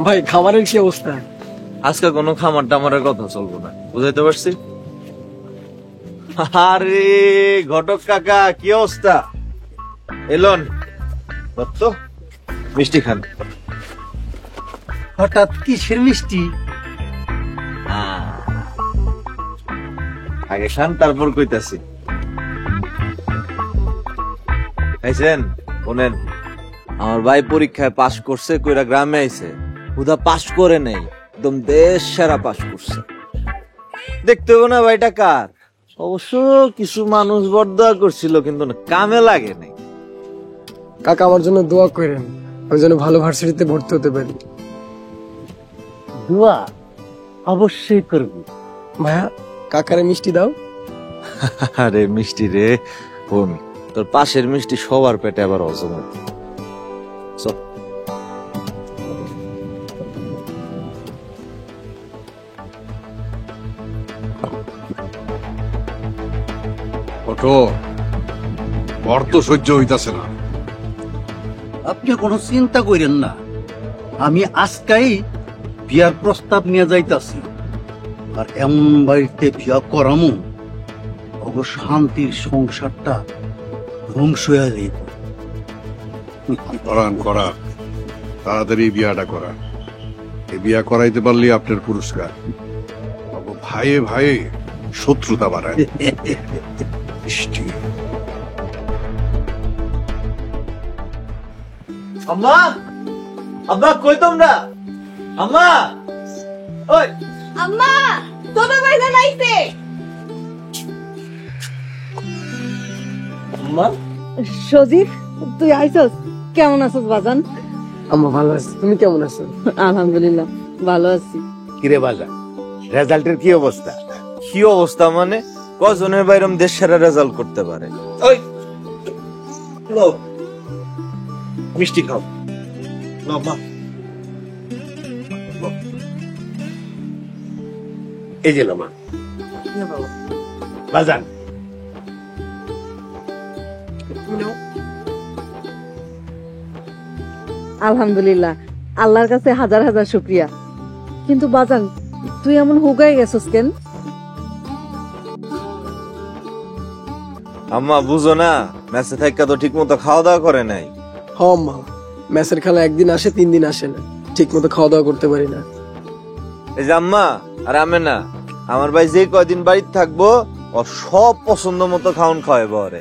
ভাই খামারের কি অবস্থা? আজকে কোনো খামার টামারের কথা চলবো না, বুঝাইতে পারছি? আরে ঘটক কাকা, কি অবস্থা? এলন দত্ত, মিষ্টি খান। হঠাৎ কিসের মিষ্টি? আগে খান, তারপর কইতাছি। খাইছেন? শোনেন, আমার ভাই পরীক্ষায় পাশ করছে, কইরা গ্রামে আইছে। হুদা পাশ করে নেই, একদম দেশ সেরা পাশ করছে। দেখতে হবে না ভাইটা কার। অবশ্য কিছু মানুষ বরদোয়া করছিল, কিন্তু না, কামে লাগে নাই। কাকা আমার জন্য দোয়া করেন, আমি যেন ভালো ভার্সিটিতে ভর্তি হতে পারি। দোয়া অবশ্যই করবি। ভাইয়া কাকারে মিষ্টি দাও। আরে মিষ্টি রে, বোন, তোর পাশের মিষ্টি সবার পেটে আবার হজম হতো। চল। ওঠো, বর তো সহ্য হইতাছে না। আপনি কোনো চিন্তা করেন না, আমি আজকাই বিয়ার প্রস্তাব নিয়ে যাইতাছি। আর এমন বাড়িতে বিয়া করামু, অব শান্তির সংসারটা ধ্বংস হয়ে যাইব। করান করা, তাড়াতাড়ি বিয়াটা করা। এই বিয়া করাইতে পারলে আপনার পুরস্কার। ভাইয়ে ভাইয়ে শত্রুতা বাড়ায়। মিষ্টি। আম্মা, আব্বা কই তোমরা? আম্মা, ওই আম্মা, তোদের ভাইজান আইছে। আম্মা, সজীব, তুই আইছস? কেমন আছিস বাজান? আম্মা ভালো আছি, তুমি কেমন আছো? আলহামদুলিল্লাহ ভালো আছি। কিরে বাজা, রেজাল্টের কি অবস্থা? কি অবস্থা মানে? কজনের বাইরম দেশ সেরা রেজাল্ট করতে পারে? ওই লো, মিষ্টি খাও। লো মা, এই যে মা বাজান, আলহামদুলিল্লাহ, আল্লাহর কাছে হাজার হাজার শুকরিয়া। কিন্তু বাজান, তুই এমন হুগায় গেছস কেন? আম্মা বুঝো না, ম্যাচে থাকা তো ঠিক মতো খাওয়া দাওয়া করে নাই। হ মা, ম্যাচের খেলা একদিন আসে 3 দিন আসে না, ঠিক মতো খাওয়া দাওয়া করতে পারি না। এই যে আম্মা আর আমি না, আমার ভাই যে কয়দিন বাড়িতে থাকবো, ওর সব পছন্দ মতো খাওন খাওয়াবো ওরে।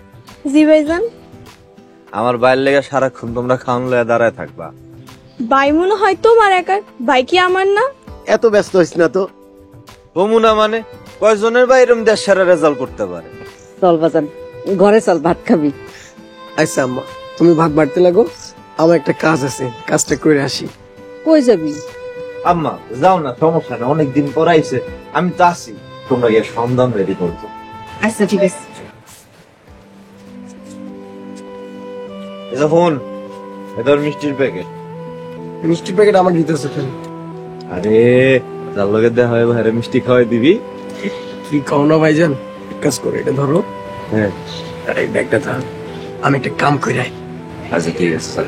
জি ভাইজান। আমার ভাইয়ের লেগে সারাক্ষণ তোমরা খাওন লয়ে দাঁড়ায় থাকবা। ভাই মনে হয় তোমার একার, ভাই কি আমার না? এত ব্যস্ত হইস না তো। বমুনা মানে কয়জনের ভাই এরম দেশ সেরা রেজাল্ট করতে পারে? চল বাজান, ঘরে চল, ভাত খাবি। আচ্ছা আম্মা, তুমি ভাত বাড়তে লাগো, আমার একটা কাজ আছে, কাজটা করে আসি। কই যাবি? আম্মা যাও না, সমস্যা না, অনেকদিন পর আইছে, আমি তো আছি। তোমরা গিয়ে সন্ধান রেডি করছো। আচ্ছা ঠিক আছে। যখন এদের মিষ্টির প্যাকেট। মিষ্টির প্যাকেট আমার দিতেছে কেন? আরে যার লগে দেখা হয় ভাইরে মিষ্টি খাওয়াই দিবি। কি কও না ভাইজান, এক কাজ করে এটা ধরো, হ্যাঁ আর এই ব্যাগটা ধর, আমি একটা কাম করে আই। আচ্ছা ঠিক আছে স্যার।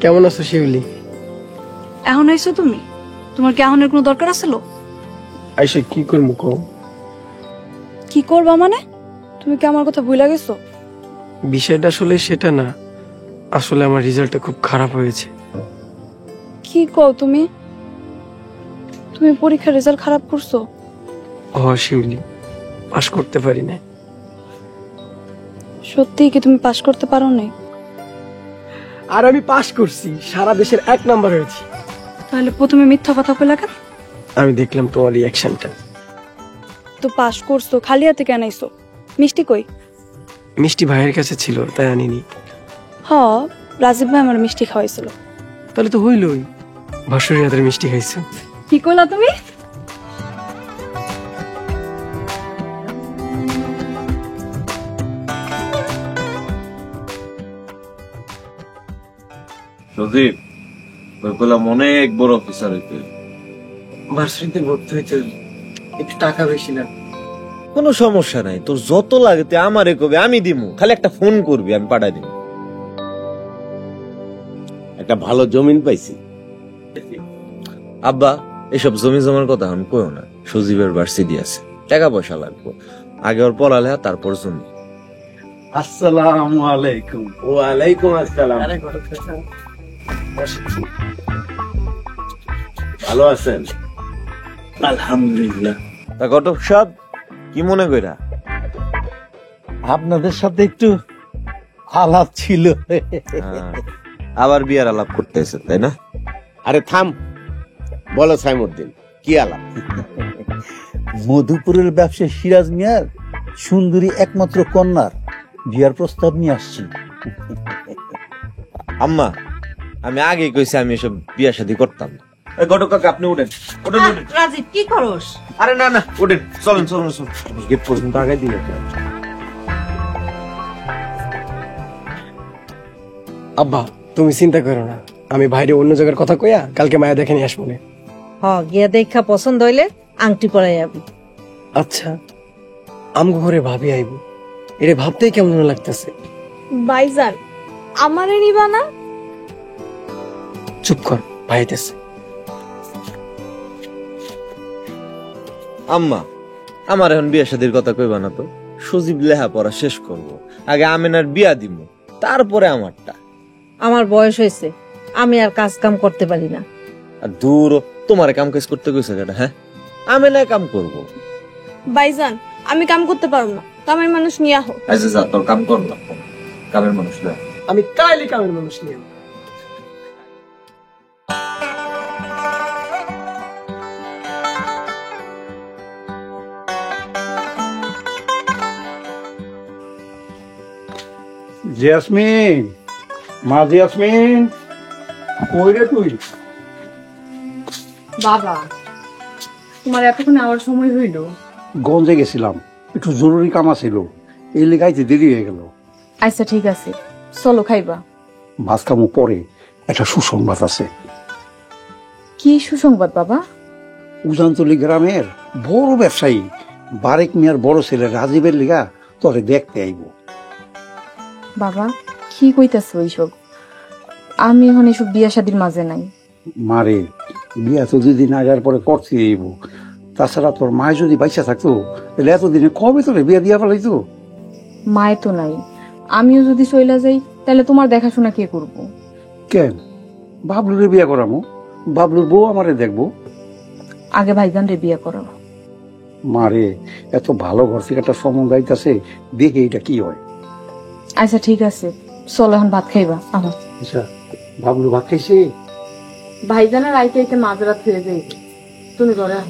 কেমন আছো শিউলি? এখন আইছো তুমি? তোমার কি এখনের কোনো দরকার আছিল? আইসা কি করবো কও? কি করবা মানে? তুমি কি আমার কথা ভুলে গেছো? বিষয়টা আসলে সেটা না, আসলে আমার রেজাল্টটা খুব খারাপ হয়েছে। কি কও তুমি? তুমি পরীক্ষার রেজাল্ট খারাপ করছো? ও শিউলি, পাস করতে পারি না। সত্যিই কি তুমি পাস করতে পারো নাই? আর আমি পাস করছি, সারা দেশের 1 নাম্বার হয়েছি। তাহলে প্রথমে মিথ্যা কথা কইলা কেন? আমি দেখলাম তোমার রিয়াকশনটা। তো পাস করছো, খালি হাতে কেন আইছো? মিষ্টি কই? মিষ্টি ভাইয়ের কাছে ছিল, তাই আনিনি। হ, রাজীব ভাই আমার মিষ্টি খাওয়াইছিল। তাহলে তো হইলই, ভাসুরি হাতের মিষ্টি খাইছো। কি কইলা তুমি? সজীব ওই বললাম অনেক বড় অফিসার হইতে। ভার্সিটিতে ভর্তি হইতে একটু টাকা বেশি না? কোনো সমস্যা নাই, তোর যত লাগে তুই আমারে কবে, আমি দিমু, খালি একটা ফোন করবি আমি পাঠাই দিব। একটা ভালো জমিন পাইছি। আব্বা এসব জমি জমার কথা আমি কইও না, সজীবের ভার্সিটি আছে, টাকা পয়সা লাগবে, আগে ওর পড়ালেখা তারপর জমি। আসসালামু আলাইকুম। ওয়ালাইকুম আসসালাম। ভালো আছেন? আলহামদুলিল্লাহ। তা ঘটক সাহেব কি মনে কইরা? আপনাদের সাথে একটু আলাপ ছিল। হ্যাঁ, আবার বিয়ার আলাপ করতেছে তাই না? আরে থাম, বলো সাইমুদ্দিন, কি আলাপ? মধুপুরের ব্যবসায়ী সিরাজ মিয়ার সুন্দরী একমাত্র কন্যার বিয়ার প্রস্তাব নিয়ে আসছি। আম্মা আমি আগে কইছি আমি এসব বিয়া শাদী করতাম না। এই ঘটক কাকা আপনি উঠেন, উঠেন উঠেন। রাজীব কি করস? আরে না না উঠেন, চলেন চলেন চলেন, গেট পর্যন্ত আগে দিয়ে আব্বা তুমি চিন্তা করো না, আমি বাইরে অন্য জায়গার কথা কইয়া কালকে মায়া দেখে নিয়ে আসবো নে। হ, গিয়া দেখা পছন্দ হইলে আংটি পরাই যাবি। আচ্ছা আমগো ঘরে ভাবি আইব, এটা ভাবতেই কেমন লাগতেছে। ভাইজান আমারে নিবা না? চুপ কর, ভাইতেছে। আম্মা আমার এখন বিয়া শাদীর কথা কইবা না তো, সজীব লেহা পড়া শেষ করব, আগে আমিনার বিয়া দিব, তারপরে আমারটা। আমার বয়স হয়েছে, আমি আর কাজ কাম করতে পারি না। আর দূর তোমার কাম কাজ করতে কইছে কেটা? হ্যাঁ আমিনা কাম করব। ভাইজান আমি কাম করতে পারবো না, কামের মানুষ নিয়ে আহো। আচ্ছা যা, তোর কাম কর না, কামের মানুষ না। আমি কাইলে কামের মানুষ নিয়ে আসবো। জেসমিন, মা জেসমিন, কই রে তুই? বাবা তোমার এতক্ষণ আওয়ার সময় হইল? গঞ্জে গেছিলাম, একটু জরুরি কাম আছিল, এই লেগাইতে দেরি হয়ে গেল। আচ্ছা ঠিক আছে, চলো খাইবা। মাছ কামু পরে, একটা সুসংবাদ আছে। কি সুসংবাদ বাবা? উজানতলি গ্রামের বড় ব্যবসায়ী বারেক মিয়ার বড় ছেলে রাজীবের লিগা তোরে দেখতে আইব। বাবা কি কইতাছো এইসব? আমি এখন এসব বিয়া শাদীর মাঝে নাই। মারে, বিয়া তো 2 দিন আগার পরে করতে আইব, তাছাড়া তোর মা যদি বাইসা থাকতো তাহলে এতদিনে কবে তোরে বিয়া দিয়া ফেলাইতো? মায় তো নাই, আমিও যদি চইলা যাই তাহলে তোমার দেখাশোনা কে করব? কেন, বাবলুরে বিয়া করামো, বাবলুর বউ আমারে দেখবো। আগে ভাইজান রে বিয়া করাবো। মারে, এত ভালো ঘর থেকে একটা সম্বন্ধ আইতাছে, দেখে এটা কি হয়। আচ্ছা ঠিক আছে, চলো এখন ভাত খাইবা। আমার আচ্ছা, বাবলু ভাত খাইছে? ভাইজানের আইতে আইতে মাঝরাত হয়ে যাইবে, তুমি ঘরে আহ।